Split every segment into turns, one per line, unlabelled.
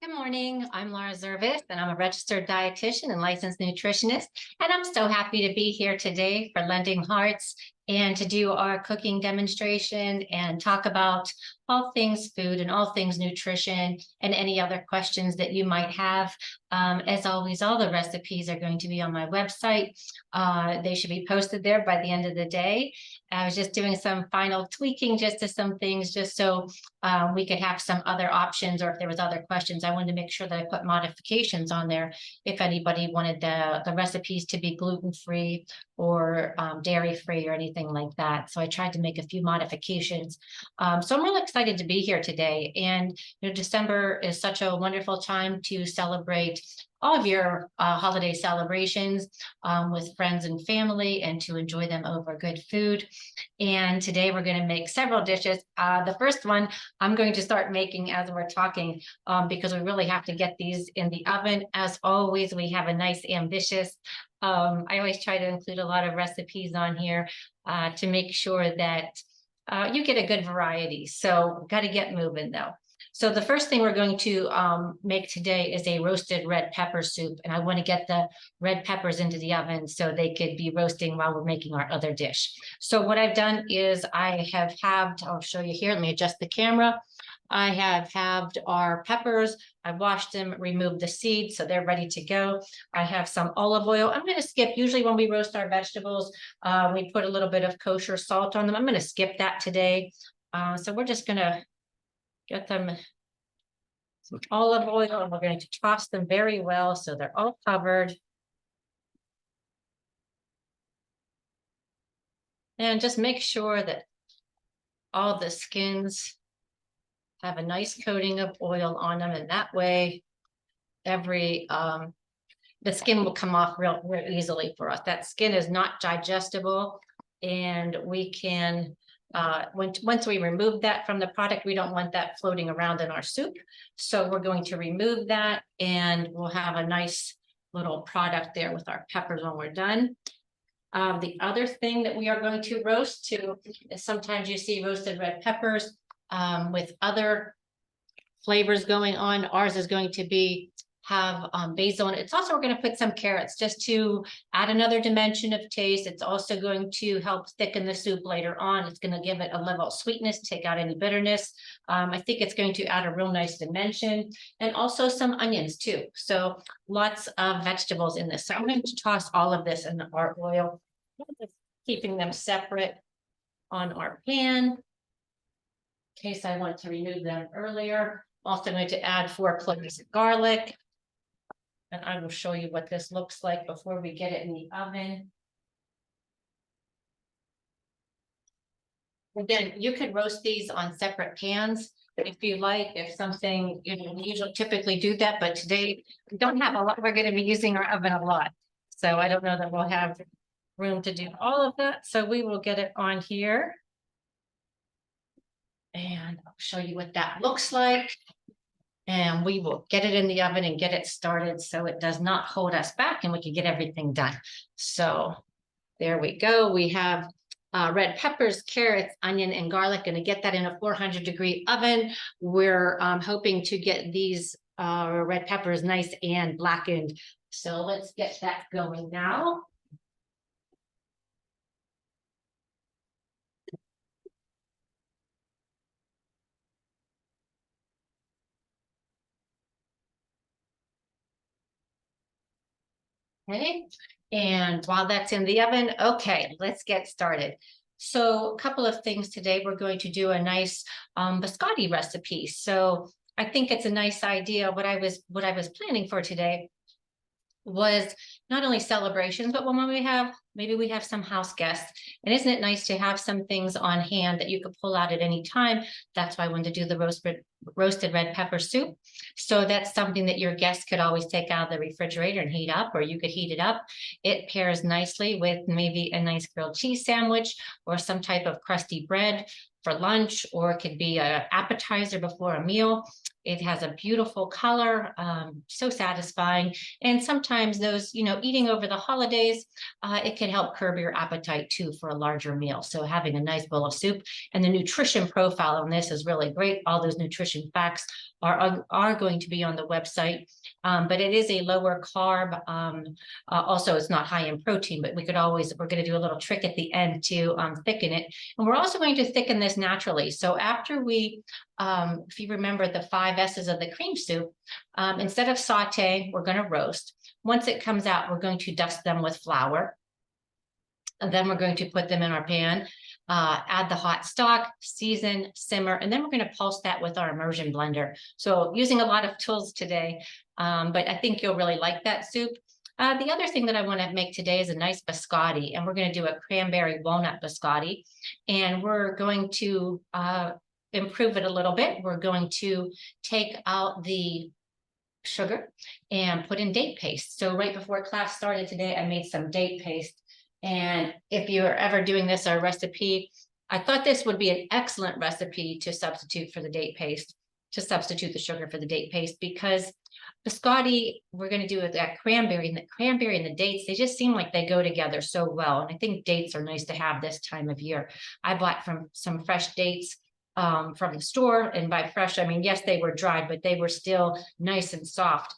Good morning. I'm Laura Zervos, and I'm a registered dietitian and licensed nutritionist. And I'm so happy to be here today for Lending Hearts and to do our cooking demonstration and talk about all things food and all things nutrition and any other questions that you might have. As always, all the recipes are going to be on my website. They should be posted there by the end of the day. I was just doing some final tweaking just to some things, just so we could have some other options, or if there was other questions, I wanted to make sure that I put modifications on there if anybody wanted the recipes to be gluten-free or dairy-free or anything like that. So I tried to make a few modifications. So I'm really excited to be here today. And December is such a wonderful time to celebrate all of your holiday celebrations with friends and family and to enjoy them over good food. And today we're going to make several dishes. The first one I'm going to start making as we're talking because we really have to get these in the oven. As always, we have a nice ambitious. I always try to include a lot of recipes on here to make sure that you get a good variety. So got to get moving though. So the first thing we're going to make today is a roasted red pepper soup. And I want to get the red peppers into the oven so they could be roasting while we're making our other dish. So what I've done is I have halved, I'll show you here, let me adjust the camera. I have halved our peppers. I washed them, removed the seeds, so they're ready to go. I have some olive oil. I'm going to skip, usually when we roast our vegetables, we put a little bit of kosher salt on them. I'm going to skip that today. So we're just going to get them some olive oil, and we're going to toss them very well so they're all covered. And just make sure that all the skins have a nice coating of oil on them, and that way the skin will come off real easily for us. That skin is not digestible, and we can once we remove that from the product, we don't want that floating around in our soup. So we're going to remove that, and we'll have a nice little product there with our peppers when we're done. The other thing that we are going to roast too is sometimes you see roasted red peppers with other flavors going on. Ours is going to have basil in it. It's also, we're going to put some carrots just to add another dimension of taste. It's also going to help thicken the soup later on. It's going to give it a level of sweetness, take out any bitterness. I think it's going to add a real nice dimension, and also some onions too. So lots of vegetables in this. So I'm going to toss all of this in our oil, keeping them separate on our pan in case I want to remove them earlier. Also going to add 4 cloves of garlic. And I will show you what this looks like before we get it in the oven. Again, you could roast these on separate pans if you like, if something, we usually typically do that, but today we don't have a lot. We're going to be using our oven a lot. So I don't know that we'll have room to do all of that. So we will get it on here. And I'll show you what that looks like. And we will get it in the oven and get it started so it does not hold us back and we can get everything done. So there we go. We have red peppers, carrots, onion, and garlic. Going to get that in a 400-degree oven. We're hoping to get these red peppers nice and blackened. So let's get that going now. Okay, and while that's in the oven, okay, let's get started. So a couple of things today. We're going to do a nice biscotti recipe. So I think it's a nice idea. What I was planning for today was not only celebrations, but when maybe we have some house guests. And isn't it nice to have some things on hand that you could pull out at any time? That's why I wanted to do the roasted red pepper soup. So that's something that your guests could always take out of the refrigerator and heat up, or you could heat it up. It pairs nicely with maybe a nice grilled cheese sandwich or some type of crusty bread for lunch, or it could be an appetizer before a meal. It has a beautiful color, so satisfying. And sometimes those, eating over the holidays, it can help curb your appetite too for a larger meal. So having a nice bowl of soup, and the nutrition profile on this is really great. All those nutrition facts are going to be on the website, but it is a lower carb. Also, it's not high in protein, but we're going to do a little trick at the end to thicken it. And we're also going to thicken this naturally. So after we, if you remember the 5 S's of the cream soup, instead of saute, we're going to roast. Once it comes out, we're going to dust them with flour. And then we're going to put them in our pan, add the hot stock, season, simmer, and then we're going to pulse that with our immersion blender. So using a lot of tools today, but I think you'll really like that soup. The other thing that I want to make today is a nice biscotti, and we're going to do a cranberry walnut biscotti, and we're going to improve it a little bit. We're going to take out the sugar and put in date paste. So right before class started today, I made some date paste. And if you're ever doing this or a recipe, I thought this would be an excellent recipe to substitute for the date paste, to substitute the sugar for the date paste, because biscotti, we're going to do with that cranberry, and the cranberry and the dates, they just seem like they go together so well. And I think dates are nice to have this time of year. I bought some fresh dates from the store, and by fresh, I mean, yes, they were dried, but they were still nice and soft.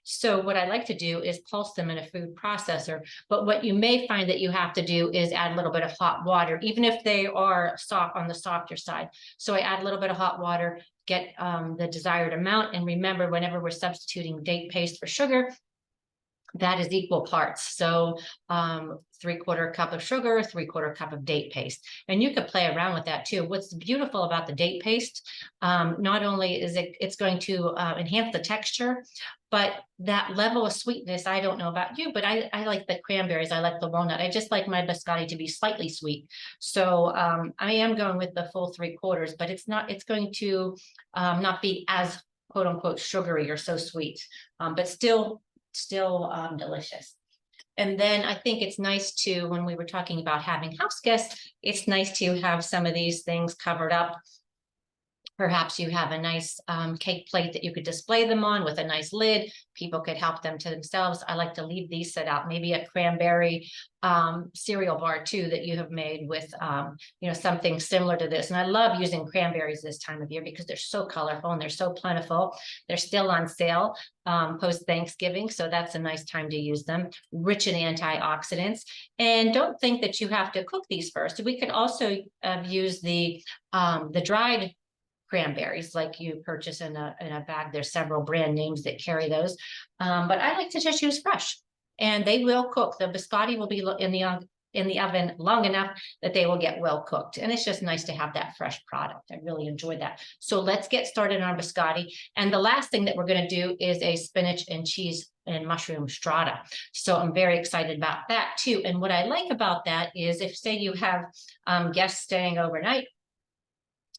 So what I like to do is pulse them in a food processor. But what you may find that you have to do is add a little bit of hot water, even if they are soft on the softer side. So I add a little bit of hot water, get the desired amount. And remember, whenever we're substituting date paste for sugar, that is equal parts. So 3/4 cup of sugar, 3/4 cup of date paste. And you could play around with that too. What's beautiful about the date paste, not only is it's going to enhance the texture, but that level of sweetness, I don't know about you, but I like the cranberries. I like the walnut. I just like my biscotti to be slightly sweet. So I am going with the full 3/4, but it's going to not be as quote unquote sugary or so sweet, but still delicious. And then I think it's nice to, when we were talking about having house guests, it's nice to have some of these things covered up. Perhaps you have a nice cake plate that you could display them on with a nice lid. People could help them to themselves. I like to leave these set out, maybe a cranberry cereal bar too that you have made with something similar to this. And I love using cranberries this time of year because they're so colorful and they're so plentiful. They're still on sale post Thanksgiving, so that's a nice time to use them. Rich in antioxidants. And don't think that you have to cook these first. We could also use the dried cranberries like you purchase in a bag. There's several brand names that carry those, but I like to just use fresh, and they will cook. The biscotti will be in the oven long enough that they will get well cooked, and it's just nice to have that fresh product. I really enjoy that. So let's get started on biscotti, and the last thing that we're going to do is a spinach and cheese and mushroom strata. So I'm very excited about that too. And what I like about that is, if say you have guests staying overnight,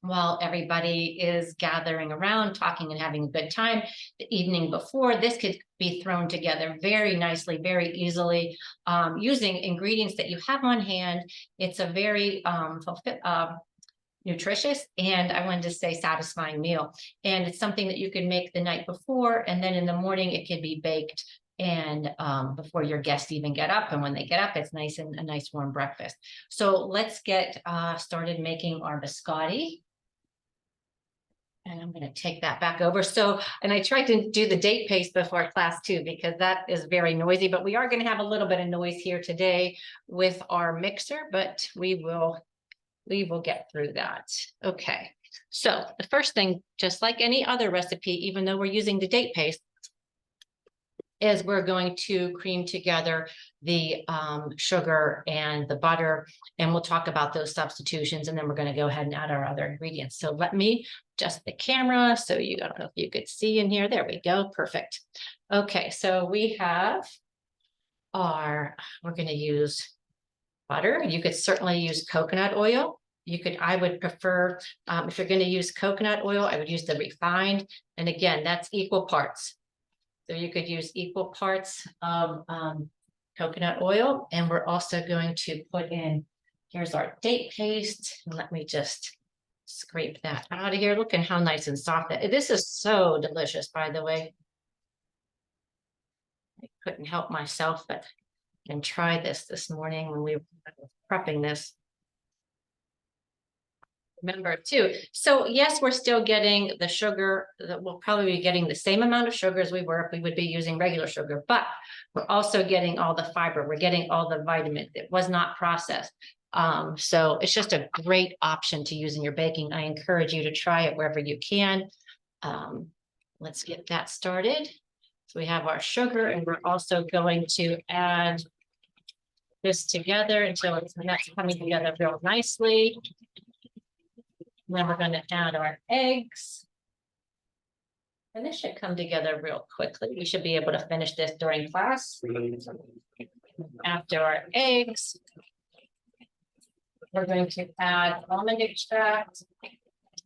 while everybody is gathering around, talking and having a good time the evening before, this could be thrown together very nicely, very easily, using ingredients that you have on hand. It's a very nutritious, and I wanted to say satisfying meal. And it's something that you can make the night before, and then in the morning it can be baked, and before your guests even get up. And when they get up, it's nice and a nice warm breakfast. So let's get started making our biscotti. And I'm going to take that back over. So, and I tried to do the date paste before class too, because that is very noisy, but we are going to have a little bit of noise here today with our mixer, but we will get through that. Okay. So the first thing, just like any other recipe, even though we're using the date paste, is we're going to cream together the sugar and the butter, and we'll talk about those substitutions, and then we're going to go ahead and add our other ingredients. So let me adjust the camera so I don't know if you could see in here. There we go. Perfect. Okay, so we have we're going to use butter. You could certainly use coconut oil. I would prefer, if you're going to use coconut oil, I would use the refined. And again, that's equal parts. So you could use equal parts of coconut oil. And we're also going to put in, here's our date paste. Let me just Scrape that out of here. Look at how nice and soft that. This is so delicious, by the way. I couldn't help myself but and try this morning when we were prepping this. Remember too. So yes, we're still getting the sugar. We'll probably be getting the same amount of sugar as we were if we would be using regular sugar, but we're also getting all the fiber. We're getting all the vitamin that was not processed. So it's just a great option to use in your baking. I encourage you to try it wherever you can. Let's get that started. So we have our sugar, and we're also going to add this together until that's coming together real nicely. Then we're going to add our eggs. And this should come together real quickly. We should be able to finish this during class. After our eggs, we're going to add almond extract.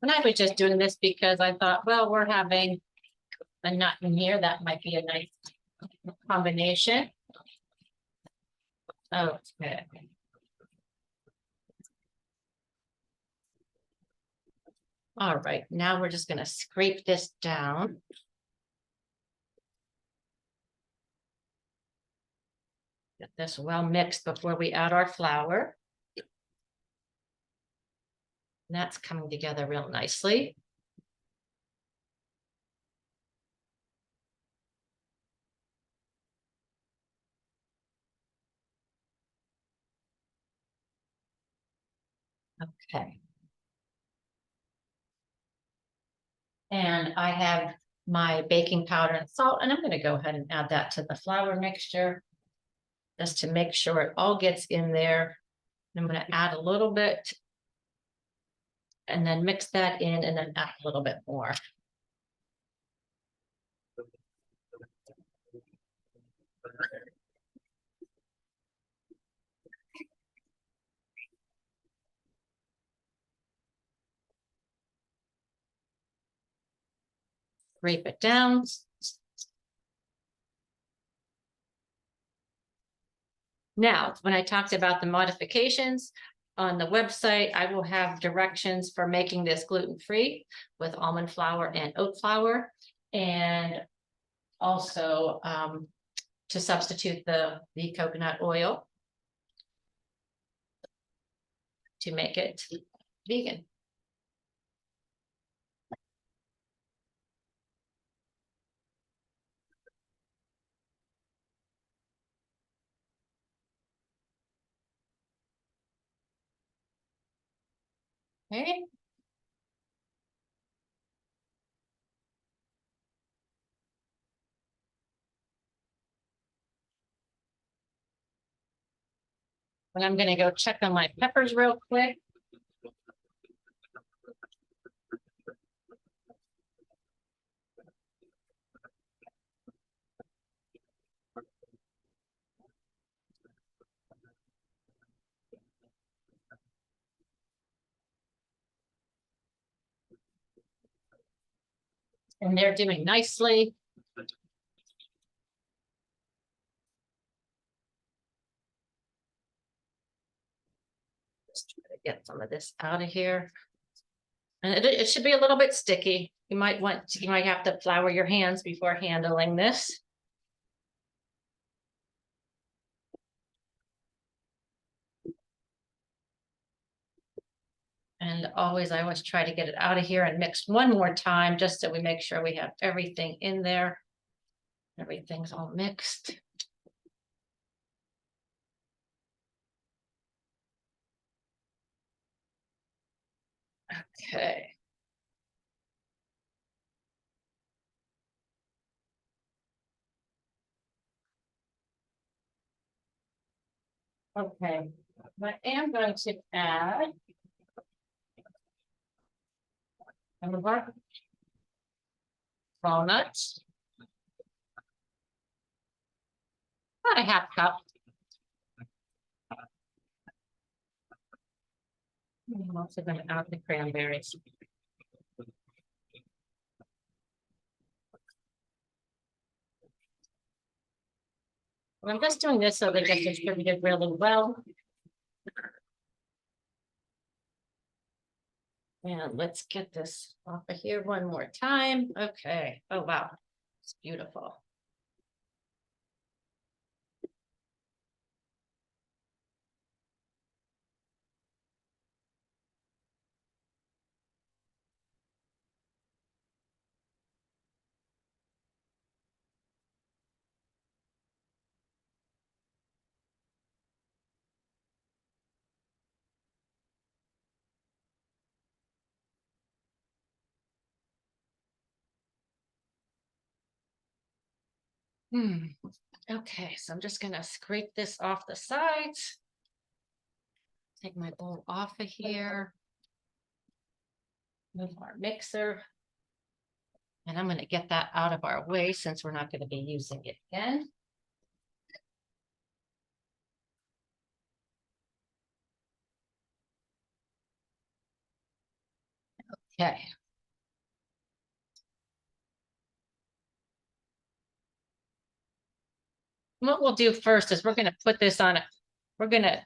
And I was just doing this because I thought, well, we're having a nut in here. That might be a nice combination. Okay. All right, now we're just going to scrape this down. Get this well mixed before we add our flour. And that's coming together real nicely. Okay. And I have my baking powder and salt, and I'm going to go ahead and add that to the flour mixture just to make sure it all gets in there. I'm going to add a little bit and then mix that in and then add a little bit more. Scrape it down. Now, when I talked about the modifications on the website, I will have directions for making this gluten-free with almond flour and oat flour, and also to substitute the coconut oil to make it vegan. Okay. And I'm going to go check on my peppers real quick. And they're doing nicely. Just try to get some of this out of here. And it should be a little bit sticky. You might have to flour your hands before handling this. And I always try to get it out of here and mix one more time, just so we make sure we have everything in there. Everything's all mixed. Okay. Okay. I am going to add some of our walnuts. About a half cup. I'm also going to add the cranberries. And I'm just doing this so they get distributed really well. And let's get this off of here one more time. Okay. Oh, wow. It's beautiful. Okay, so I'm just gonna scrape this off the sides. Take my bowl off of here. Move our mixer. And I'm gonna get that out of our way since we're not gonna be using it again. Okay. What we'll do first is we're gonna put this on, we're gonna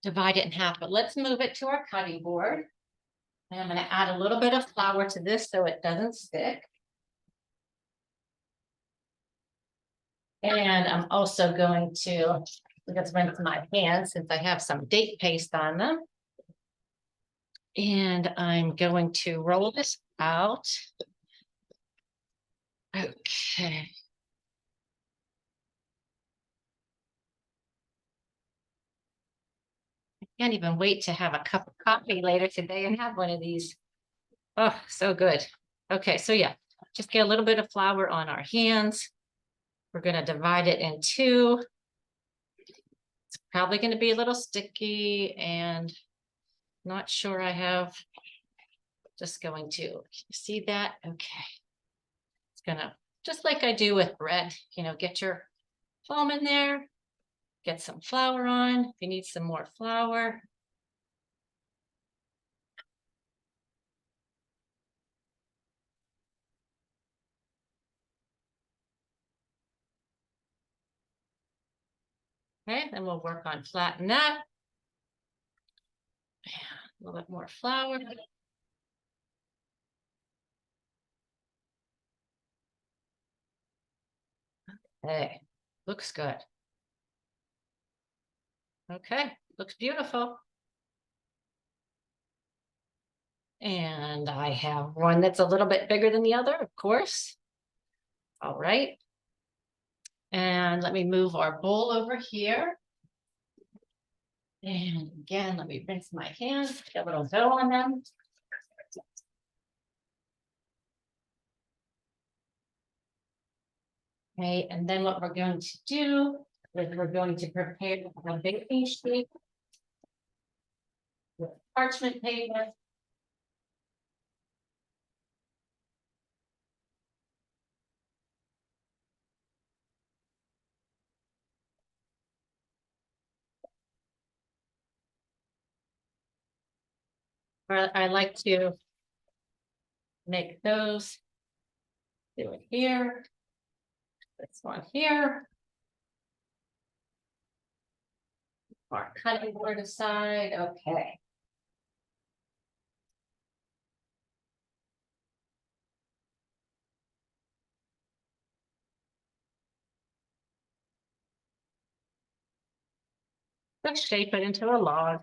divide it in half, but let's move it to our cutting board. And I'm gonna add a little bit of flour to this so it doesn't stick. And I'm also going to, let's rinse my hands since I have some date paste on them. And I'm going to roll this out. Okay. I can't even wait to have a cup of coffee later today and have one of these. Oh, so good. Okay, so yeah, just get a little bit of flour on our hands. We're going to divide it in two. It's probably going to be a little sticky and not sure I have. Just going to see that. Okay. It's gonna, just like I do with bread, get your foam in there, get some flour on. If you need some more flour. Okay, then we'll work on flatten that. A little bit more flour. Hey, looks good. Okay, looks beautiful. And I have one that's a little bit bigger than the other, of course. All right. And let me move our bowl over here. And again, let me rinse my hands, get a little dough on them. Okay, and then what we're going to do is we're going to prepare a baking sheet with parchment paper. I like to make those. Do it here. This one here. Our cutting board aside. Okay. Just shape it into a log.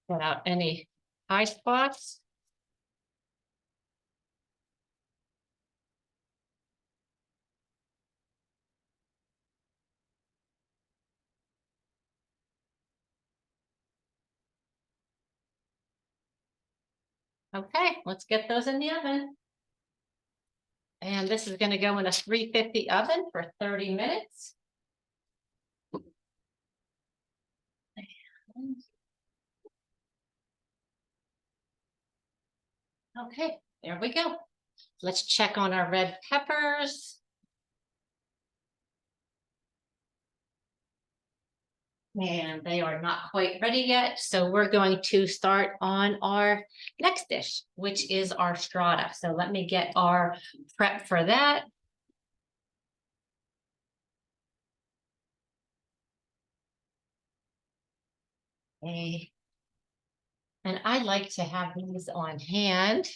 Without any high spots. Okay, let's get those in the oven. And this is going to go in a 350 oven for 30 minutes. Okay, there we go. Let's check on our red peppers. And they are not quite ready yet. So we're going to start on our next dish, which is our strata. So let me get our prep for that. Okay. And I like to have these on hand.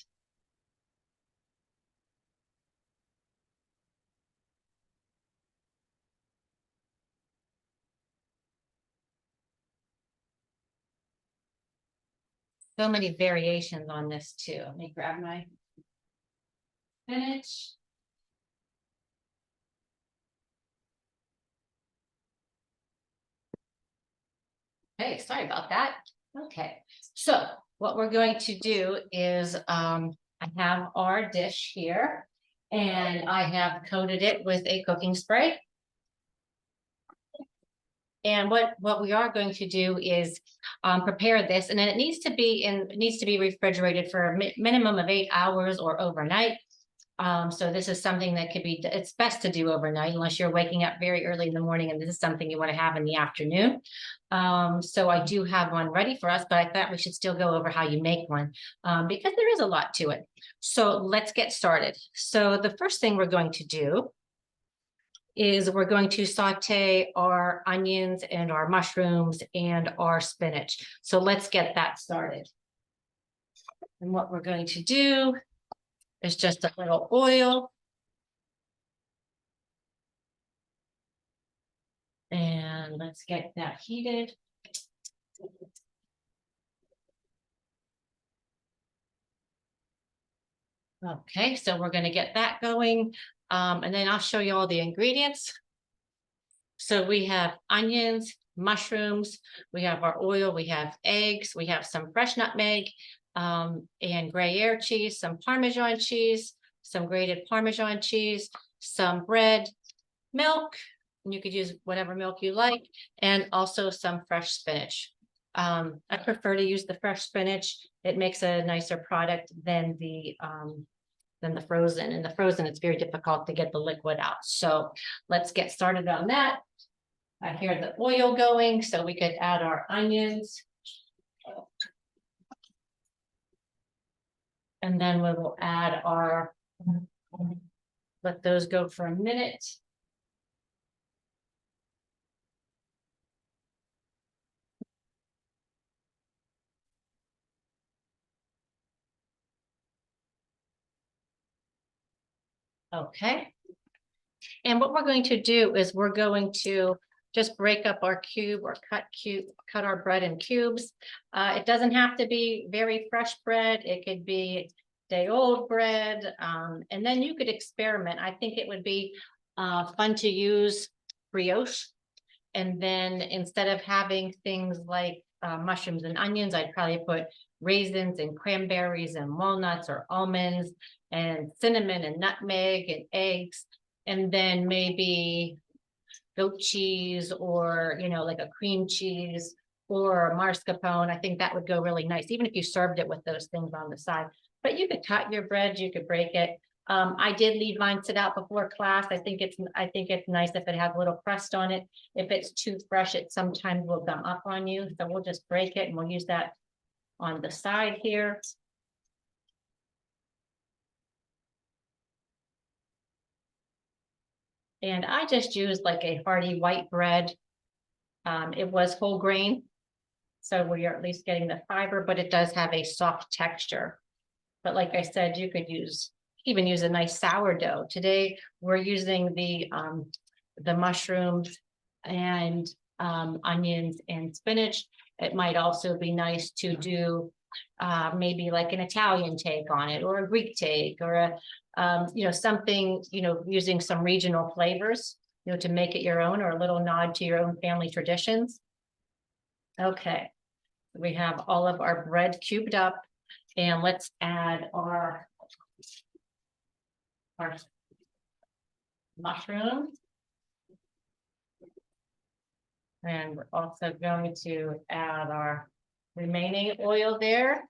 So many variations on this too. Let me grab my spinach. Hey, sorry about that. Okay, so what we're going to do is I have our dish here and I have coated it with a cooking spray. And what we are going to do is prepare this, and then it needs to be refrigerated for a minimum of 8 hours or overnight. So this is something that it's best to do overnight unless you're waking up very early in the morning and this is something you want to have in the afternoon. So I do have one ready for us, but I thought we should still go over how you make one because there is a lot to it. So let's get started. So the first thing we're going to do is we're going to saute our onions and our mushrooms and our spinach. So let's get that started. And what we're going to do is just a little oil. And let's get that heated. Okay, so we're going to get that going. And then I'll show you all the ingredients. So we have onions, mushrooms, we have our oil, we have eggs, we have some fresh nutmeg, and Gruyere cheese, some Parmesan cheese, some grated Parmesan cheese, some bread, milk, and you could use whatever milk you like, and also some fresh spinach. I prefer to use the fresh spinach. It makes a nicer product than the frozen. And the frozen, it's very difficult to get the liquid out. So let's get started on that. I hear the oil going, so we could add our onions. And then we will add let those go for a minute. Okay. And what we're going to do is we're going to just break up our cube or cut our bread in cubes. It doesn't have to be very fresh bread. It could be day old bread. And then you could experiment. I think it would be fun to use brioche. And then instead of having things like mushrooms and onions, I'd probably put raisins and cranberries and walnuts or almonds and cinnamon and nutmeg and eggs. And then maybe goat cheese or, like a cream cheese or mascarpone. I think that would go really nice, even if you served it with those things on the side. But you could cut your bread, you could break it. I did leave mine sit out before class. I think it's nice if it has a little crust on it. If it's too fresh, it sometimes will gum up on you. So we'll just break it and we'll use that on the side here. And I just used like a hearty white bread. It was whole grain, so we are at least getting the fiber, but it does have a soft texture. But like I said, you could even use a nice sourdough. Today, we're using the mushrooms and onions and spinach. It might also be nice to do maybe like an Italian take on it or a Greek take or something, using some regional flavors, to make it your own or a little nod to your own family traditions. Okay, we have all of our bread cubed up and let's add our mushrooms. And we're also going to add our remaining oil there.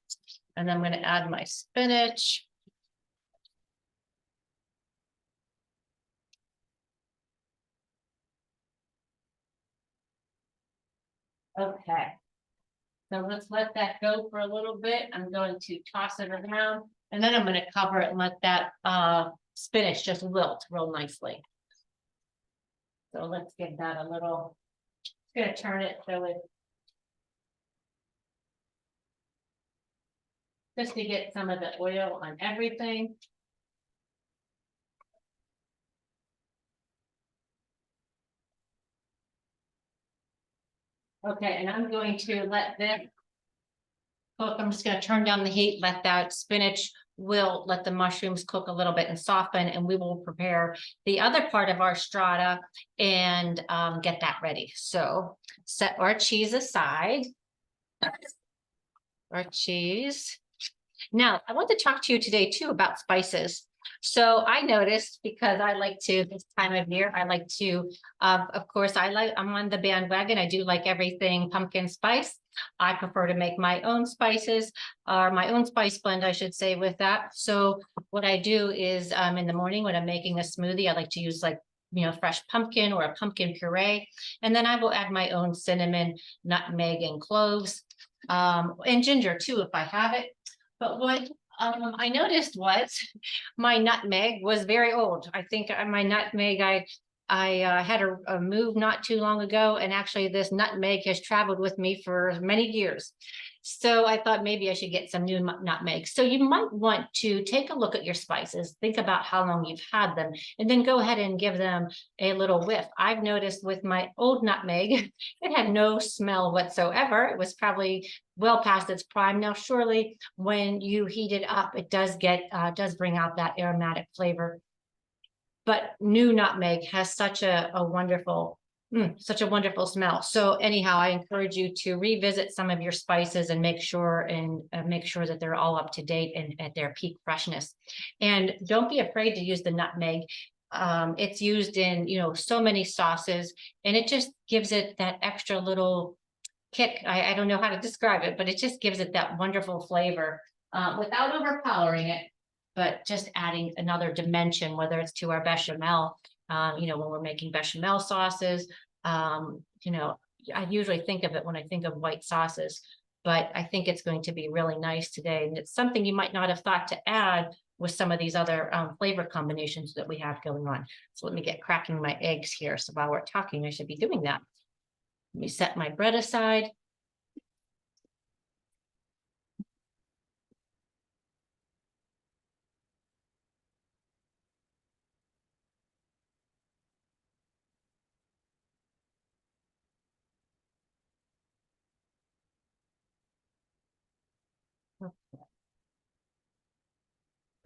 And I'm going to add my spinach. Okay. So let's let that go for a little bit. I'm going to toss it around and then I'm going to cover it and let that spinach just wilt real nicely. So let's give that a little, I'm going to turn it so it, just to get some of the oil on everything. Okay, and I'm going to let this cook. I'm just going to turn down the heat, let that spinach wilt, let the mushrooms cook a little bit and soften, and we will prepare the other part of our strata and get that ready. So set our cheese aside. Our cheese. Now, I want to talk to you today too about spices. So I noticed, because I like to, this time of year, I like to, of course, I'm on the bandwagon. I do like everything pumpkin spice. I prefer to make my own spices, or my own spice blend, I should say, with that. So what I do is in the morning when I'm making a smoothie, I like to use like, fresh pumpkin or a pumpkin puree. And then I will add my own cinnamon, nutmeg, and cloves, and ginger too, if I have it. But what I noticed was my nutmeg was very old. I think my nutmeg, I had a move not too long ago, and actually this nutmeg has traveled with me for many years. So I thought maybe I should get some new nutmeg. So you might want to take a look at your spices, think about how long you've had them, and then go ahead and give them a little whiff. I've noticed with my old nutmeg, it had no smell whatsoever. It was probably well past its prime. Now, surely when you heat it up, it does bring out that aromatic flavor. But new nutmeg has such a wonderful smell. So anyhow, I encourage you to revisit some of your spices and make sure that they're all up to date and at their peak freshness. And don't be afraid to use the nutmeg. It's used in, so many sauces, and it just gives it that extra little kick. I don't know how to describe it, but it just gives it that wonderful flavor without overpowering it, but just adding another dimension, whether it's to our bechamel, when we're making bechamel sauces. I usually think of it when I think of white sauces, but I think it's going to be really nice today. And it's something you might not have thought to add with some of these other flavor combinations that we have going on. So let me get cracking my eggs here. So while we're talking, I should be doing that. Let me set my bread aside.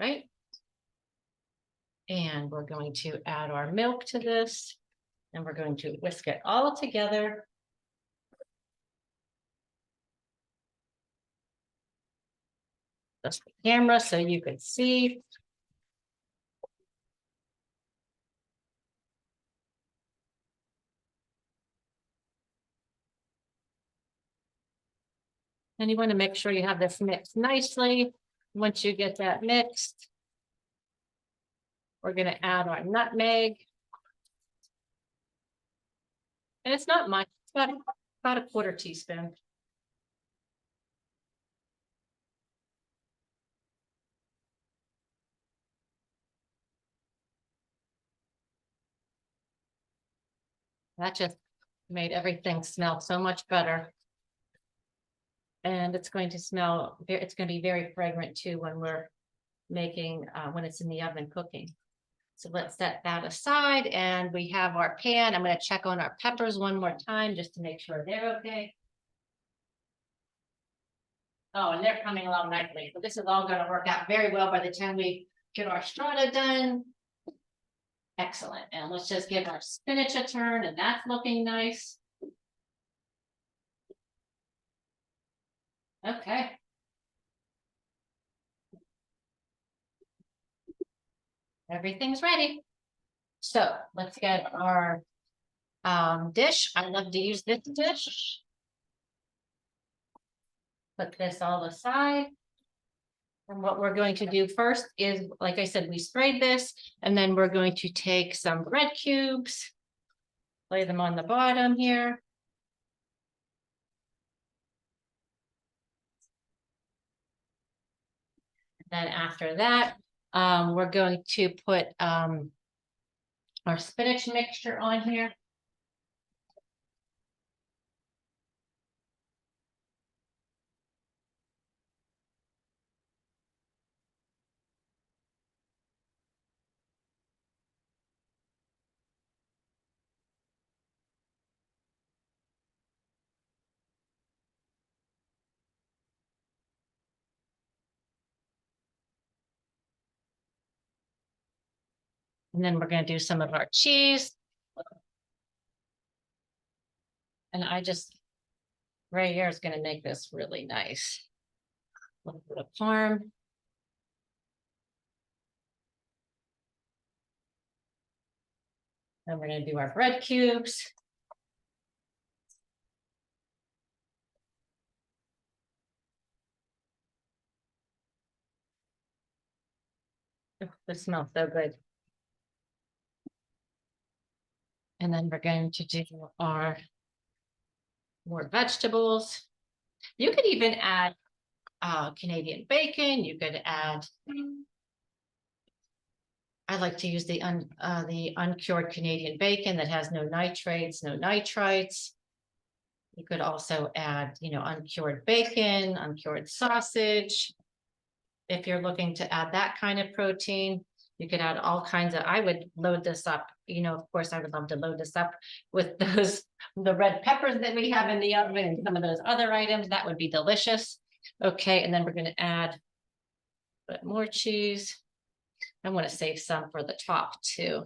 Right? And we're going to add our milk to this, and we're going to whisk it all together. Just the camera so you can see. And you want to make sure you have this mixed nicely. Once you get that mixed, we're going to add our nutmeg. And it's not much, it's about a quarter teaspoon. That just made everything smell so much better. And it's going to be very fragrant too when we're making, when it's in the oven cooking. So let's set that aside, and we have our pan. I'm going to check on our peppers one more time just to make sure they're okay. Oh, and they're coming along nicely. So this is all going to work out very well by the time we get our strata done. Excellent. And let's just give our spinach a turn, and that's looking nice. Okay. Everything's ready. So let's get our dish. I love to use this dish. Put this all aside. And what we're going to do first is, like I said, we sprayed this, and then we're going to take some bread cubes, lay them on the bottom here. Then after that, we're going to put our spinach mixture on here. And then we're going to do some of our cheese. And right here is going to make this really nice. A little bit of parm. Then we're going to do our bread cubes. Oh, this smells so good. And then we're going to do our more vegetables. You could even add Canadian bacon. You could add, I like to use the uncured Canadian bacon that has no nitrates, no nitrites. You could also add, uncured bacon, uncured sausage. If you're looking to add that kind of protein, you could add all kinds of, I would load this up, of course, I would love to load this up with the red peppers that we have in the oven and some of those other items. That would be delicious. Okay, and then we're going to add a bit more cheese. I want to save some for the top too.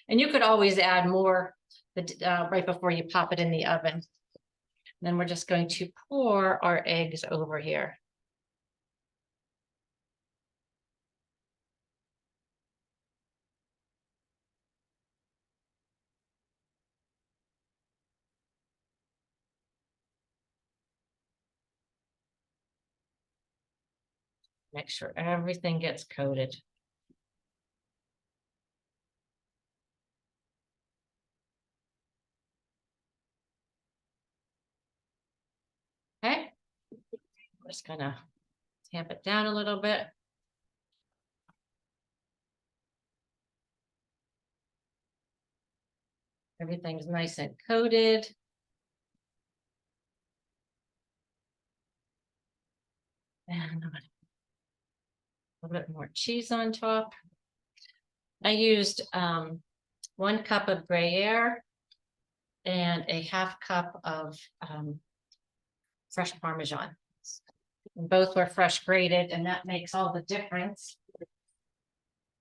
And you could always add more right before you pop it in the oven. And then we're just going to pour our eggs over here. Make sure everything gets coated. Okay, I'm just gonna tamp it down a little bit. Everything's nice and coated. And a little bit more cheese on top. I used 1 cup of Gruyere and a ½ cup of fresh Parmesan. Both were fresh grated, and that makes all the difference.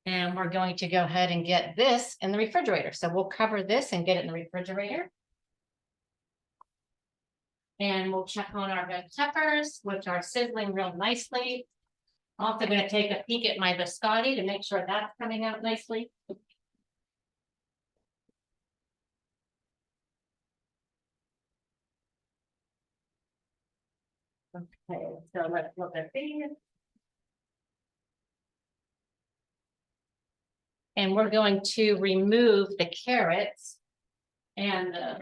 And we're going to go ahead and get this in the refrigerator. So we'll cover this and get it in the refrigerator. And we'll check on our red peppers, which are sizzling real nicely. I'm also going to take a peek at my biscotti to make sure that's coming out nicely. Okay, so let's look at these. And we're going to remove the carrots and the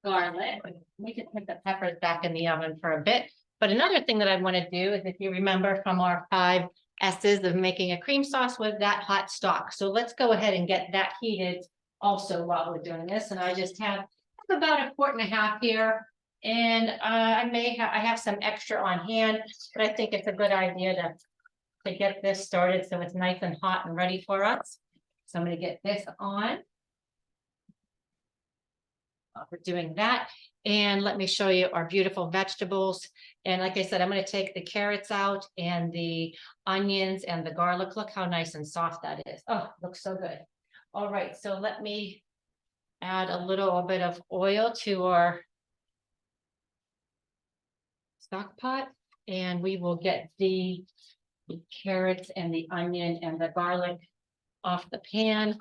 garlic. We can put the peppers back in the oven for a bit. But another thing that I want to do is, if you remember from our 5 S's of making a cream sauce, was that hot stock. So let's go ahead and get that heated also while we're doing this. And I just have about 1.5 quarts here. And I have some extra on hand, but I think it's a good idea to get this started so it's nice and hot and ready for us. So I'm going to get this on. We're doing that. And let me show you our beautiful vegetables. And like I said, I'm going to take the carrots out and the onions and the garlic. Look how nice and soft that is. Oh, looks so good. All right, so let me add a little bit of oil to our stock pot, and we will get the carrots and the onion and the garlic off the pan.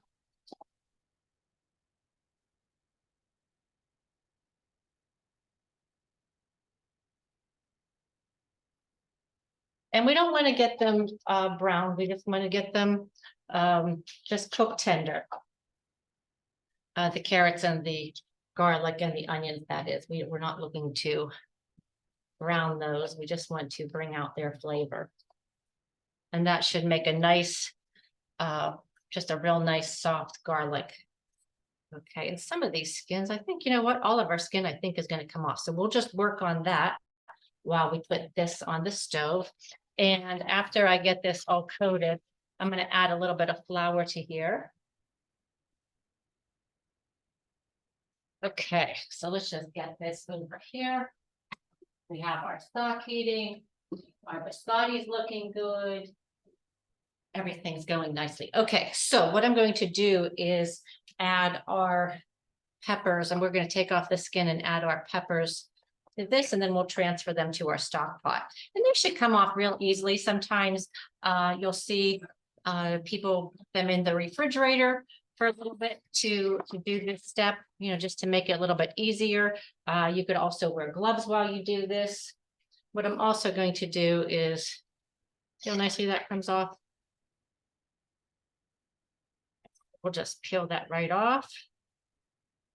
And we don't want to get them brown. We just want to get them just cooked tender. The carrots and the garlic and the onions, that is. We're not looking to brown those. We just want to bring out their flavor. And that should make a nice, just a real nice soft garlic. Okay, and some of these skins, I think, you know what, all of our skin, I think, is going to come off. So we'll just work on that while we put this on the stove. And after I get this all coated, I'm going to add a little bit of flour to here. Okay, so let's just get this over here. We have our stock heating. Our biscotti is looking good. Everything's going nicely. Okay, so what I'm going to do is add our peppers, and we're going to take off the skin and add our peppers to this, and then we'll transfer them to our stock pot. And they should come off real easily. Sometimes you'll see people put them in the refrigerator for a little bit to do this step, you know, just to make it a little bit easier. You could also wear gloves while you do this. What I'm also going to do is, feel nicely that comes off. We'll just peel that right off.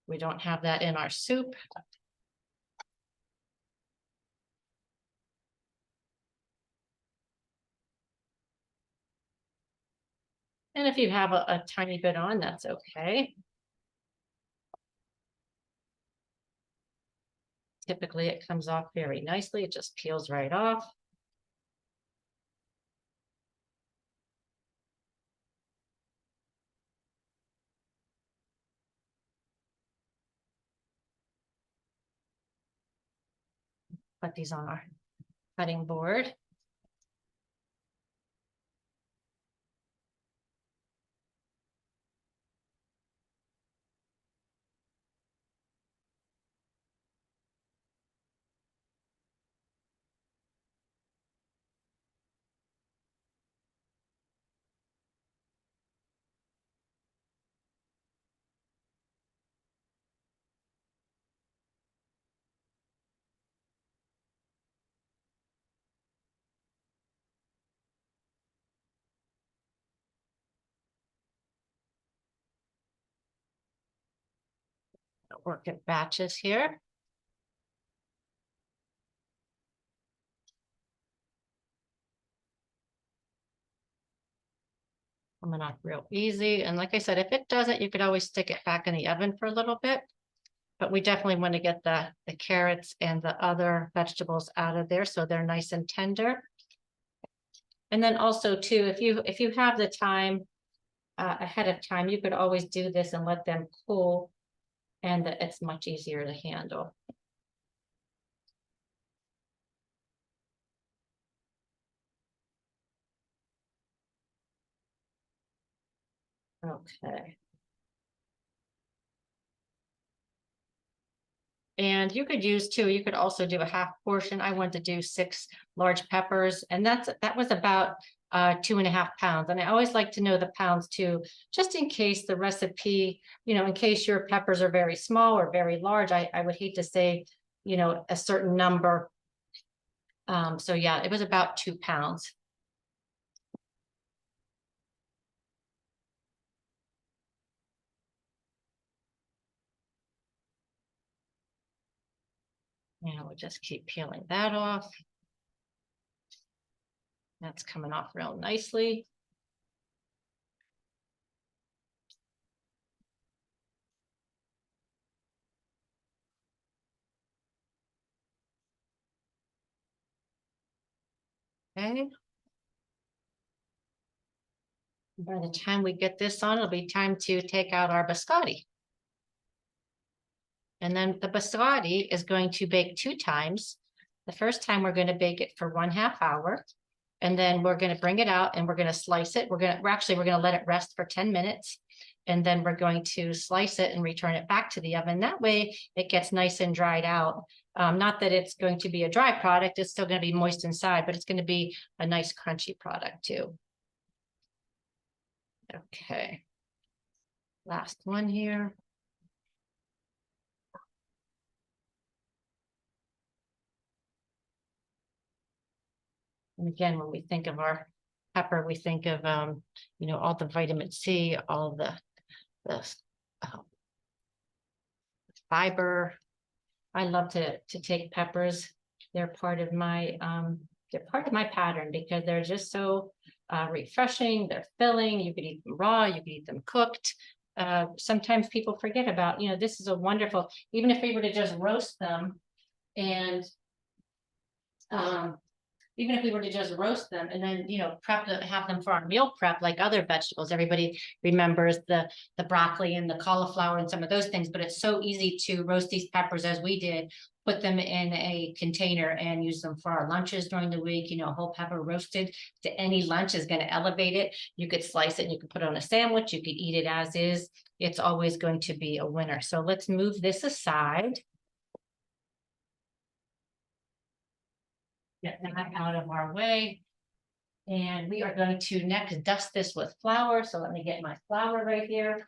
We don't have that in our soup. And if you have a tiny bit on, that's okay. Typically, it comes off very nicely. It just peels right off. Put these on our cutting board. Work at batches here. Coming off real easy. And like I said, if it doesn't, you could always stick it back in the oven for a little bit. But we definitely want to get the carrots and the other vegetables out of there so they're nice and tender. And then also too, if you have the time ahead of time, you could always do this and let them cool, and it's much easier to handle. Okay. And you could use too, you could also do a half portion. I wanted to do 6 large peppers, and that was about 2.5 pounds. And I always like to know the pounds too, just in case the recipe, you know, in case your peppers are very small or very large, I would hate to say, you know, a certain number. So yeah, it was about 2 pounds. And we'll just keep peeling that off. That's coming off real nicely. Okay. By the time we get this on, it'll be time to take out our biscotti. And then the biscotti is going to bake 2 times. The first time we're going to bake it for 1/2 hour. And then we're going to bring it out and we're going to slice it. We're going to let it rest for 10 minutes. And then we're going to slice it and return it back to the oven. That way it gets nice and dried out. Not that it's going to be a dry product, it's still going to be moist inside, but it's going to be a nice crunchy product too. Okay. Last one here. And again, when we think of our pepper, we think of, you know, all the vitamin C, all the uh, fiber. I love to take peppers. They're part of my pattern because they're just so refreshing. They're filling. You could eat them raw. You could eat them cooked. Sometimes people forget about, you know, this is a wonderful, even if we were to just roast them and even if we were to just roast them and then, you know, have them for our meal prep like other vegetables. Everybody remembers the broccoli and the cauliflower and some of those things, but it's so easy to roast these peppers as we did, put them in a container and use them for our lunches during the week. You know, whole pepper roasted to any lunch is going to elevate it. You could slice it and you could put it on a sandwich. You could eat it as is. It's always going to be a winner. So let's move this aside. Get that out of our way. And we are going to next dust this with flour. So let me get my flour right here.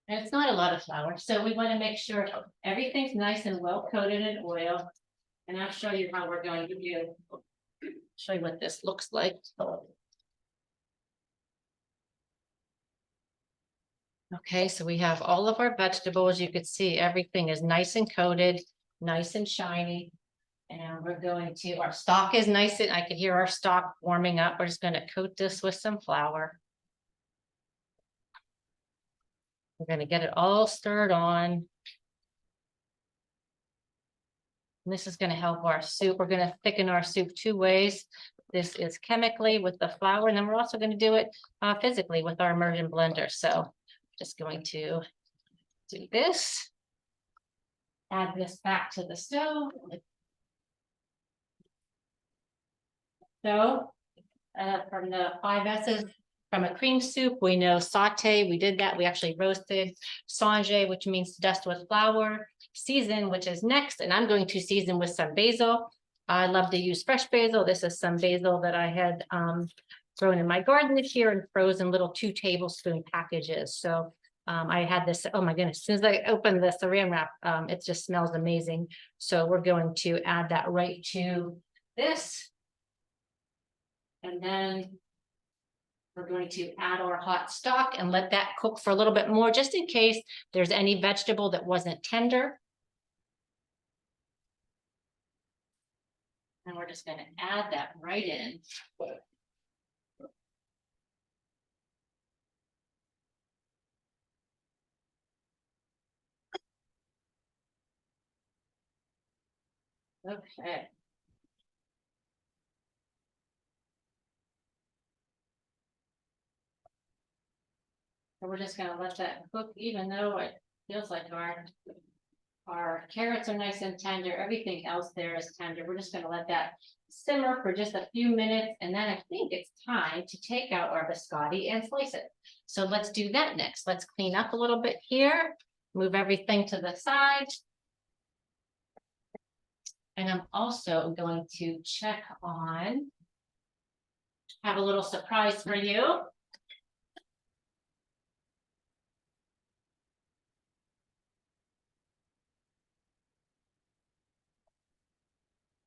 And it's not a lot of flour. So we want to make sure everything's nice and well coated in oil. And I'll show you how we're going to show you what this looks like. Okay, so we have all of our vegetables. You could see everything is nice and coated, nice and shiny. And we're going to, our stock is nice and I could hear our stock warming up. We're just going to coat this with some flour. We're going to get it all stirred on. And this is going to help our soup. We're going to thicken our soup two ways. This is chemically with the flour, and then we're also going to do it physically with our immersion blender. So just going to do this. Add this back to the stove. So from the 5 S's, from a cream soup, we know saute, we did that. We actually roasted. Sange, which means to dust with flour. Season, which is next, and I'm going to season with some basil. I love to use fresh basil. This is some basil that I had grown in my garden this year and frozen little 2 tablespoon packages. So I had this, oh my goodness, as soon as I opened the saran wrap, it just smells amazing. So we're going to add that right to this. And then we're going to add our hot stock and let that cook for a little bit more, just in case there's any vegetable that wasn't tender. And we're just going to add that right in. Okay. So we're just going to let that cook, even though it feels like our carrots are nice and tender. Everything else there is tender. We're just going to let that simmer for just a few minutes. And then I think it's time to take out our biscotti and slice it. So let's do that next. Let's clean up a little bit here. Move everything to the side. And I'm also going to check on, have a little surprise for you.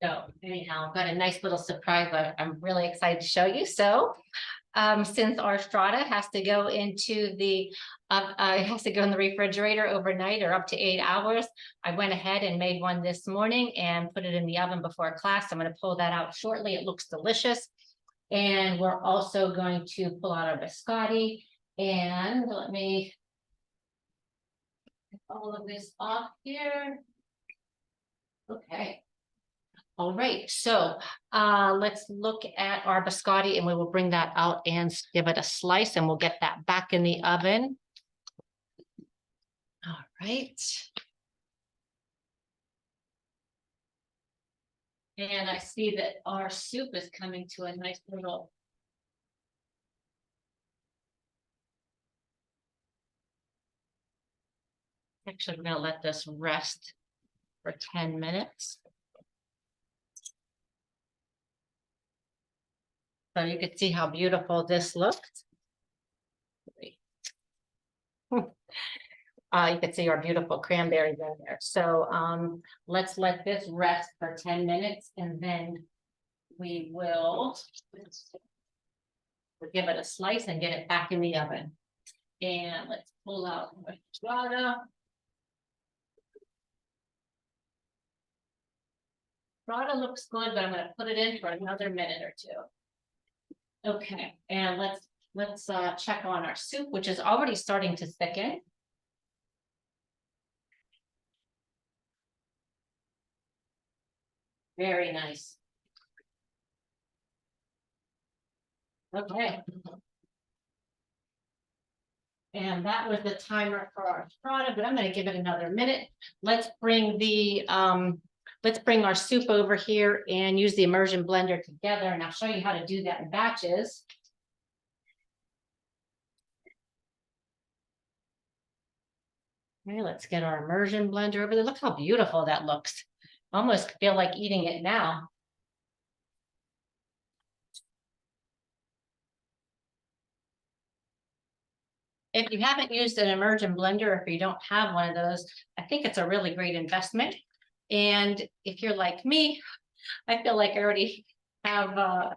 So anyhow, I've got a nice little surprise that I'm really excited to show you. So since our strata has to go into the it has to go in the refrigerator overnight or up to 8 hours, I went ahead and made one this morning and put it in the oven before class. I'm going to pull that out shortly. It looks delicious. And we're also going to pull out our biscotti. And let me get all of this off here. Okay. All right, so let's look at our biscotti and we will bring that out and give it a slice and we'll get that back in the oven. All right. And I see that our soup is coming to a nice little. Actually, I'm gonna let this rest for 10 minutes. So you can see how beautiful this looks. You can see our beautiful cranberries in there. So let's let this rest for 10 minutes and then we will give it a slice and get it back in the oven. And let's pull out the strata. Strata looks good, but I'm going to put it in for another minute or two. Okay, and let's check on our soup, which is already starting to thicken. Very nice. Okay. And that was the timer for our strata, but I'm going to give it another minute. Let's bring our soup over here and use the immersion blender together, and I'll show you how to do that in batches. Okay, let's get our immersion blender over there. Look how beautiful that looks. Almost feel like eating it now. If you haven't used an immersion blender, if you don't have one of those, I think it's a really great investment. And if you're like me, I feel like I already have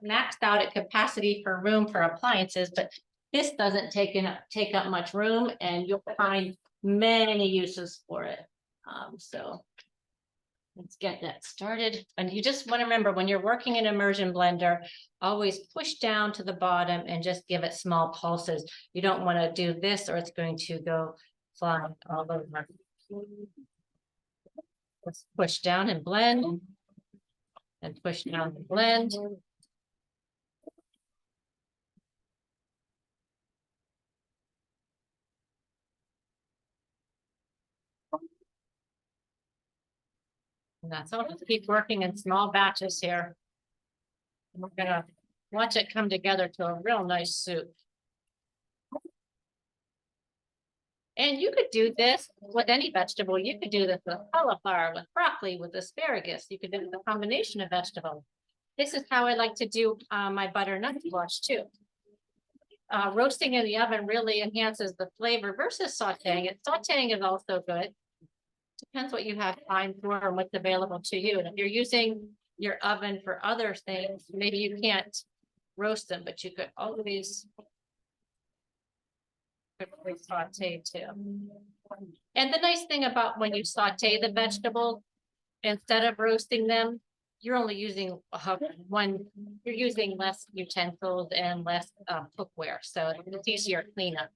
maxed out at capacity for room for appliances, but this doesn't take up much room, and you'll find many uses for it. So let's get that started. And you just want to remember, when you're working in immersion blender, always push down to the bottom and just give it small pulses. You don't want to do this or it's going to go flying all over. Let's push down and blend. And push down and blend. And that's all. Just keep working in small batches here. We're gonna watch it come together to a real nice soup. And you could do this with any vegetable. You could do this with cauliflower, with broccoli, with asparagus. You could do it with a combination of vegetables. This is how I like to do my butternut squash too. Roasting in the oven really enhances the flavor versus sauteing it. Sauteing is also good. Depends what you have time for and what's available to you. And if you're using your oven for other things, maybe you can't roast them, but you could always saute too. And the nice thing about when you saute the vegetables, instead of roasting them, you're only using you're using less utensils and less cookware, so it's easier cleanup.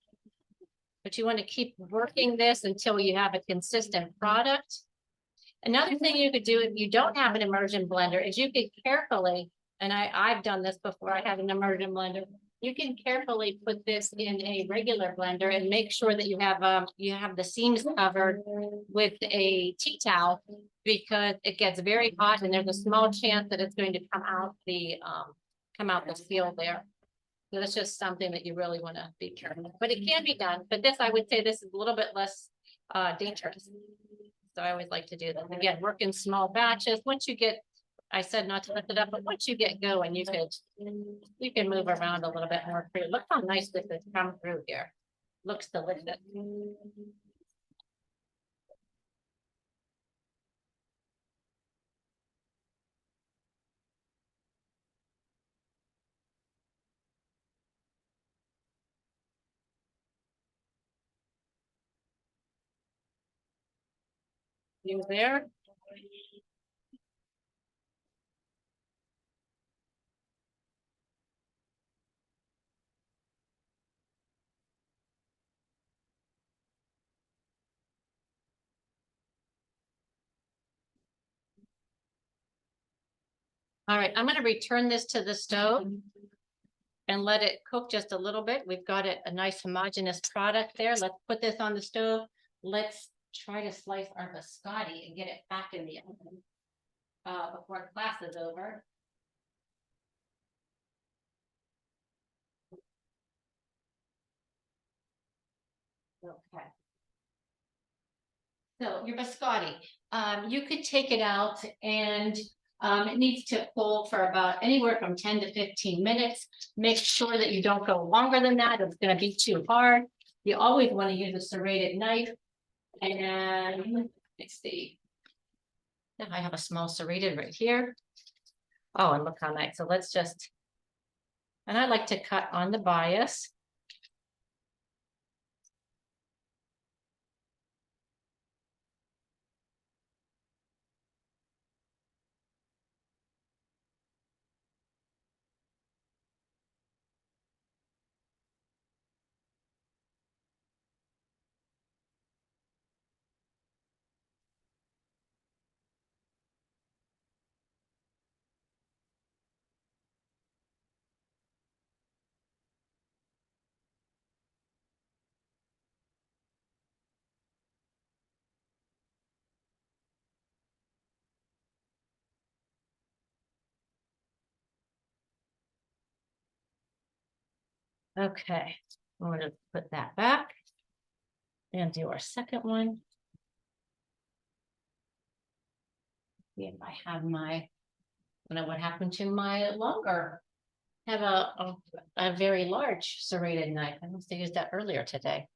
But you want to keep working this until you have a consistent product. Another thing you could do if you don't have an immersion blender is you could carefully, and I've done this before, I have an immersion blender. You can carefully put this in a regular blender and make sure that you have the seams covered with a tea towel, because it gets very hot and there's a small chance that it's going to come out the seal there. So that's just something that you really want to be careful, but it can be done. But this, I would say this is a little bit less dangerous. So I always like to do that. Again, work in small batches. Once you get, I said not to lift it up, but once you get going, you can move around a little bit more free. Look how nice this has come through here. Looks delicious. You there? All right, I'm going to return this to the stove and let it cook just a little bit. We've got it a nice homogeneous product there. Let's put this on the stove. Let's try to slice our biscotti and get it back in the oven before class is over. Okay. So your biscotti, you could take it out and it needs to cool for about anywhere from 10 to 15 minutes. Make sure that you don't go longer than that. It's going to be too hard. You always want to use a serrated knife And let's see. Now I have a small serrated right here. Oh, and look how nice. So let's just, and I like to cut on the bias. Okay, I'm going to put that back and do our second one. See if I have my, I don't know what happened to my longer. I have a very large serrated knife. I must have used that earlier today.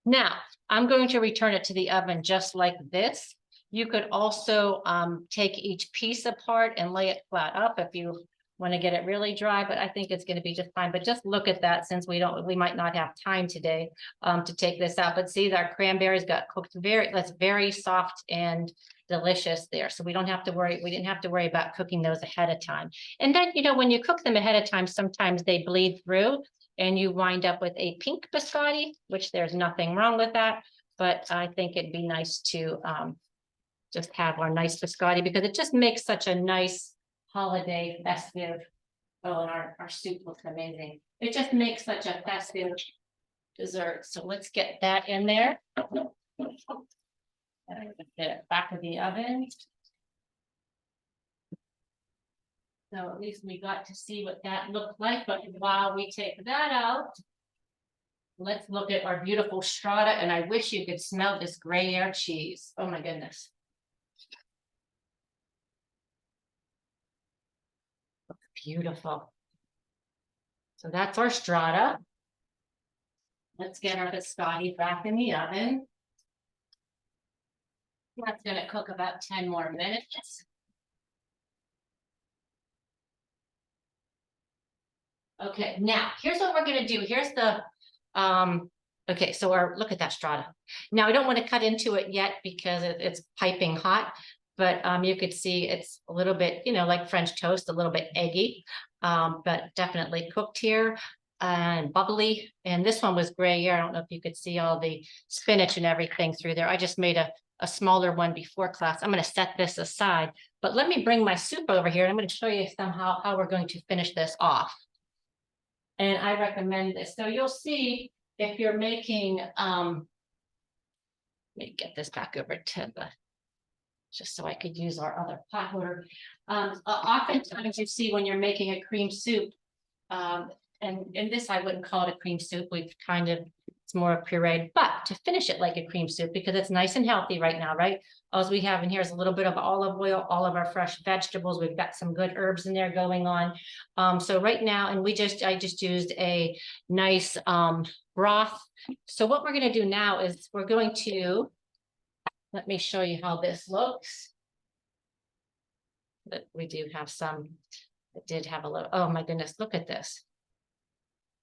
Now, I'm going to return it to the oven just like this. You could also take each piece apart and lay it flat up if you want to get it really dry, but I think it's going to be just fine. But just look at that, since we might not have time today to take this out. But see, our cranberries got cooked that's very soft and delicious there. So we didn't have to worry about cooking those ahead of time. And then, when you cook them ahead of time, sometimes they bleed through and you wind up with a pink biscotti, which there's nothing wrong with that. But I think it'd be nice to just have our nice biscotti, because it just makes such a nice holiday festive. Oh, and our soup looks amazing. It just makes such a festive dessert. So let's get that in there. Get it back in the oven. So at least we got to see what that looked like. But while we take that out, let's look at our beautiful strata. And I wish you could smell this Gruyere cheese. Oh my goodness. Looks beautiful. So that's our strata. Let's get our biscotti back in the oven. That's going to cook about 10 more minutes. Okay, now here's what we're going to do. Here's the okay, so look at that strata. Now I don't want to cut into it yet because it's piping hot, but you could see it's a little bit, like French toast, a little bit eggy, but definitely cooked here and bubbly. And this one was Gruyere. I don't know if you could see all the spinach and everything through there. I just made a smaller one before class. I'm going to set this aside, but let me bring my soup over here. I'm going to show you somehow how we're going to finish this off. And I recommend this. So you'll see if you're making, let me get this back over to just so I could use our other pot holder. Oftentimes you see when you're making a cream soup, and in this, I wouldn't call it a cream soup. It's more a puree, but to finish it like a cream soup, because it's nice and healthy right now, right? All we have in here is a little bit of olive oil, all of our fresh vegetables. We've got some good herbs in there going on. So right now, and I just used a nice broth. So what we're going to do now is we're going to, let me show you how this looks. But we do have some, it did have a little, oh my goodness, look at this.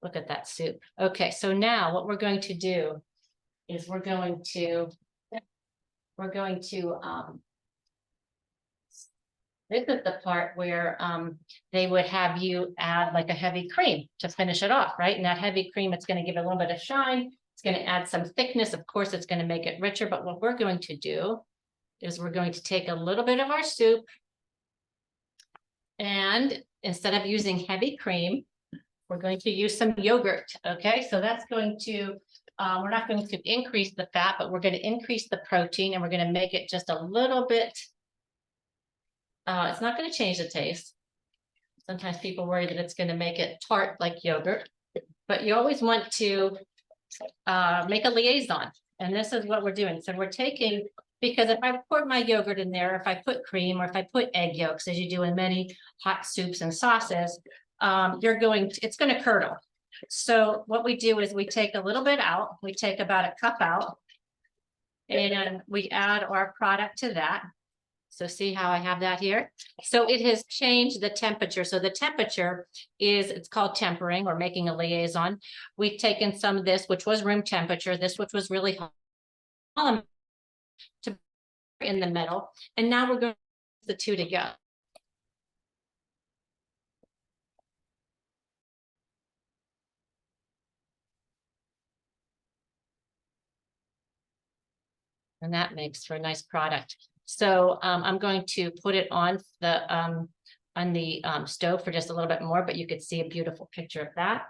Look at that soup. Okay, so now what we're going to do is we're going to this is the part where they would have you add like a heavy cream to finish it off, right? And that heavy cream, it's going to give it a little bit of shine. It's going to add some thickness. Of course, it's going to make it richer. But what we're going to do is we're going to take a little bit of our soup, and instead of using heavy cream, we're going to use some yogurt. Okay, so that's going to, we're not going to increase the fat, but we're going to increase the protein, and we're going to make it just a little bit It's not going to change the taste. Sometimes people worry that it's going to make it tart like yogurt, but you always want to make a liaison. And this is what we're doing. So we're taking, because if I pour my yogurt in there, if I put cream, or if I put egg yolks, as you do in many hot soups and sauces, it's going to curdle. So what we do is we take a little bit out, we take about a cup out, and we add our product to that. So see how I have that here? So it has changed the temperature. So the temperature it's called tempering, or making a liaison. We've taken some of this, which was room temperature, this which was really hot, to in the middle. And now we're going to put the two together. And that makes for a nice product. So I'm going to put it on the stove for just a little bit more, but you could see a beautiful picture of that.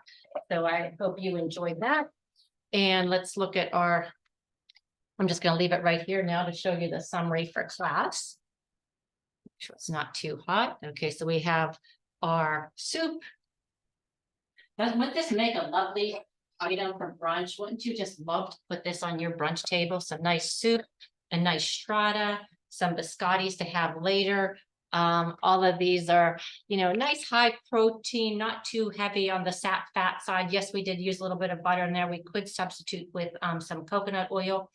So I hope you enjoyed that. And let's look at I'm just going to leave it right here now to show you the summary for class. Make sure it's not too hot. Okay, so we have our soup. Wouldn't this make a lovely item for brunch? Wouldn't you just love to put this on your brunch table? Some nice soup, a nice strata, some biscottis to have later. All of these are, nice high protein, not too heavy on the fat side. Yes, we did use a little bit of butter in there. We could substitute with some coconut oil.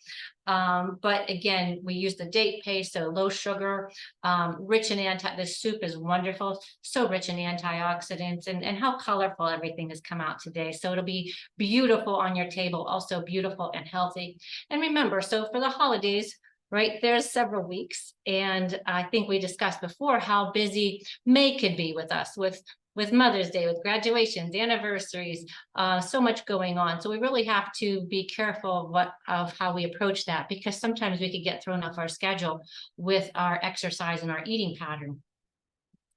But again, we use the date paste, so low sugar, rich in this soup is wonderful, so rich in antioxidants, and how colorful everything has come out today. So it'll be beautiful on your table, also beautiful and healthy. And remember, so for the holidays, right, there's several weeks, and I think we discussed before how busy May could be with us, with Mother's Day, with graduations, anniversaries, so much going on. So we really have to be careful of how we approach that, because sometimes we could get thrown off our schedule with our exercise and our eating pattern.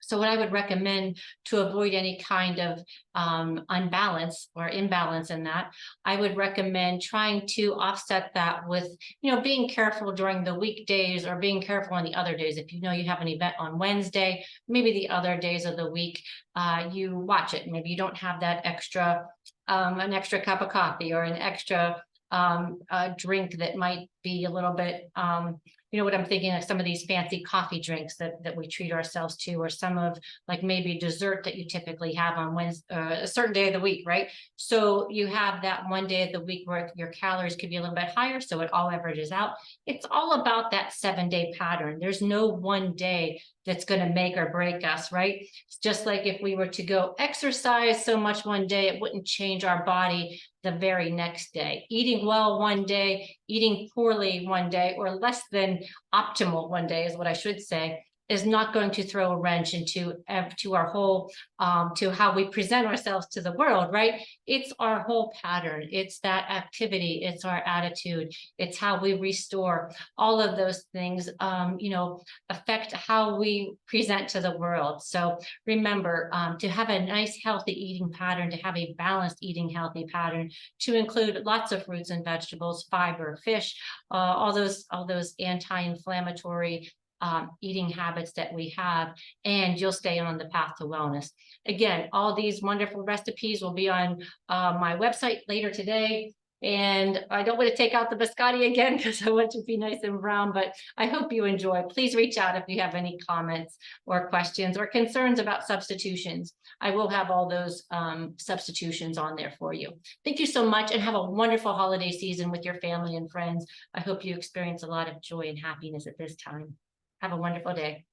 So what I would recommend to avoid any kind of unbalance or imbalance in that, I would recommend trying to offset that with, being careful during the weekdays, or being careful on the other days. If you know you have an event on Wednesday, maybe the other days of the week, you watch it. Maybe you don't have that an extra cup of coffee, or an extra drink that might be a little bit, what I'm thinking of, some of these fancy coffee drinks that we treat ourselves to, or some of like maybe dessert that you typically have on Wednesday, a certain day of the week, right? So you have that one day of the week where your calories could be a little bit higher, so it all averages out. It's all about that 7-day pattern. There's no one day that's going to make or break us, right? It's just like if we were to go exercise so much one day, it wouldn't change our body the very next day. Eating well one day, eating poorly one day, or less than optimal one day is what I should say, is not going to throw a wrench into our whole, to how we present ourselves to the world, right? It's our whole pattern. It's that activity. It's our attitude. It's how we restore. All of those things, affect how we present to the world. So remember, to have a nice, healthy eating pattern, to have a balanced eating healthy pattern, to include lots of fruits and vegetables, fiber, fish, all those anti-inflammatory eating habits that we have, and you'll stay on the path to wellness. Again, all these wonderful recipes will be on my website later today. And I don't want to take out the biscotti again, because I want it to be nice and brown, but I hope you enjoy. Please reach out if you have any comments or questions or concerns about substitutions. I will have all those substitutions on there for you. Thank you so much, and have a wonderful holiday season with your family and friends. I hope you experience a lot of joy and happiness at this time. Have a wonderful day.